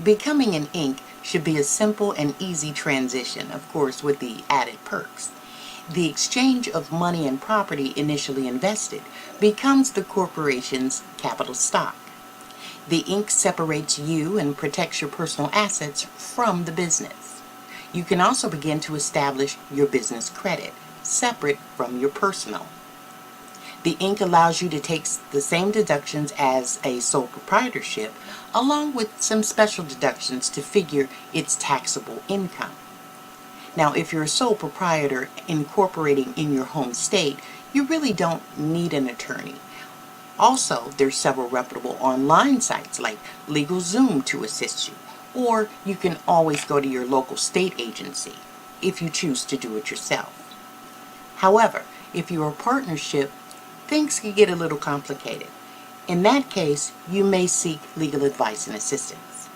Becoming an Inc. should be a simple and easy transition, of course, with the added perks. The exchange of money and property initially invested becomes the corporation's capital stock. The Inc. separates you and protects your personal assets from the business. You can also begin to establish your business credit, separate from your personal. The Inc. allows you to take the same deductions as a sole proprietorship, along with some special deductions to figure its taxable income. Now, if you're a sole proprietor incorporating in your home state, you really don't need an attorney. Also, there's several reputable online sites like LegalZoom to assist you, or you can always go to your local state agency if you choose to do it yourself. However, if you're a partnership, things can get a little complicated. In that case, you may seek legal advice and assistance.